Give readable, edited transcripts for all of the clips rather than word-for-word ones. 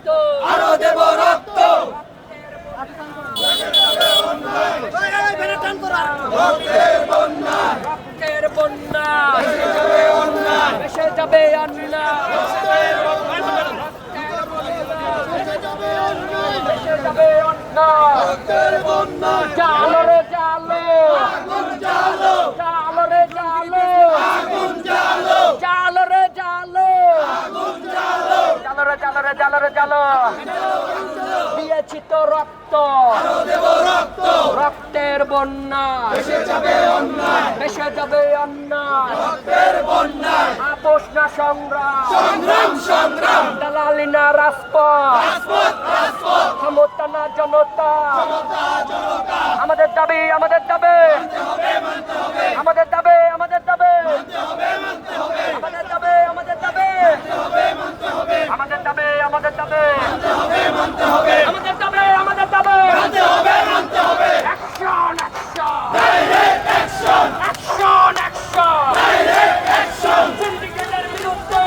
রক্ত, আরো দেব রক্ত, রক্তের বন্যা, রক্তের বন্যা, ভেসে যাবে অন্যায়, ভেসে যাবে অন্যায়, ভেসে যাবে অন্যায়। রক্তের বন্যা, জালো রে জালো, আগুন জ্বালো, জালো রে জালো, আগুন জ্বালো, জালো রে জালো, আগুন জ্বালো, জালো রে জালো রে জালো রে জালো। দিয়েছি তো রক্ত, আরো দেব রক্ত, রক্তের বন্যা, ভেসে যাবে অন্যায়, ভেসে যাবে অন্যায়। রক্তের বন্যায়, আপোষ না সংগ্রাম, সংগ্রাম সংগ্রাম, দালালি না রাজপথ, রাজপথ রাজপথ, ক্ষমতা না জনতা। জনতা জনতা, আমাদের দাবি, আমাদের দাবি, মানতে হবে মানতে হবে, আমাদের দাবি, আমাদের দাবি, মানতে হবে মানতে হবে, আমাদের দাবি, আমাদের দাবি, মানতে হবে, আমাদের দাবি, আমাদের দাবি, মানতে হবে, মানতে হবে, আমাদের দাবি, আমাদের দাবি। মানতে হবে, মানতে হবে, action, action, direct action, action, action. Direct action, সিন্ডিকেটের বিরুদ্ধে,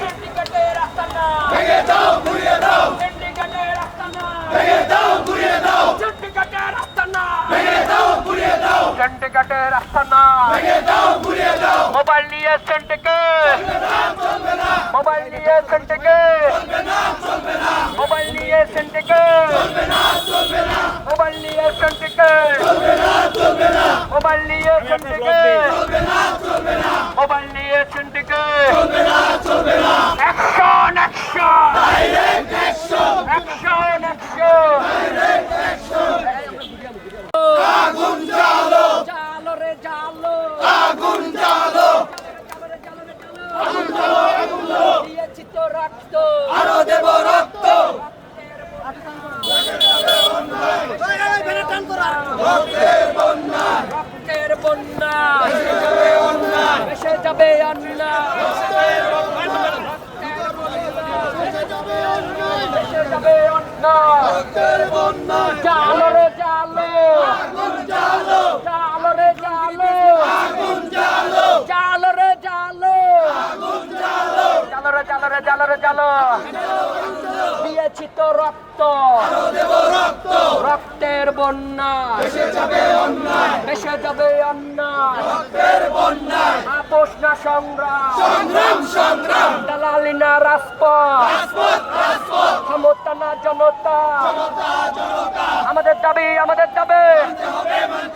সিন্ডিকেটের আস্তানা, ভেঙে দাও ঘুরিয়ে দাও, সিন্ডিকেটের আস্তানা, ভেঙে দাও ঘুরিয়ে দাও, সিন্ডিকেটের আস্তানা, ভেঙে দাও ঘুরিয়ে দাও, সিন্ডিকেটের আস্তানা। ভেঙে দাও ঘুরিয়ে দাও, মোবাইল নিয়ে সিন্ডিকেট, চলবে না, মোবাইল নিয়ে সিন্ডিকেট, চলবে না, চলবে না, মোবাইল নিয়ে সিন্ডিকেট, চলবে না, চলবে না, মোবাইল নিয়ে সিন্ডিকেট, চলবে না, চলবে না, মোবাইল নিয়ে সিন্ডিকেট, চলবে না, চলবে না, মোবাইল নিয়ে সিন্ডিকেট। চলবে না, চলবে না, action, action, direct action, action, action. Direct action, আগুন জ্বালো, জালো রে জালো, আগুন জ্বালো, দিয়েছি তো রক্ত, আরো দেব রক্ত, রক্তের বন্যা, রক্তের বন্যা, ভেসে যাবে অন্যায়, ভেসে যাবে অন্যায়, ভেসে যাবে অন্যায়। রক্তের বন্যা, জালো রে জালো, আগুন জ্বালো, জালো রে জালো, আগুন জ্বালো, জালো রে জালো, আগুন জ্বালো, জালো রে জালো রে জালো রে জালো। দিয়েছি তো রক্ত, আরো দেব রক্ত, রক্তের বন্যা, ভেসে যাবে অন্যায়, ভেসে যাবে অন্যায়। রক্তের বন্যায়, আপোষ না সংগ্রাম, সংগ্রাম সংগ্রাম, দালালি না রাজপথ, রাজপথ রাজপথ, ক্ষমতা না জনতা। জনতা জনতা, আমাদের দাবি, আমাদের দাবি, মানতে হবে মানতে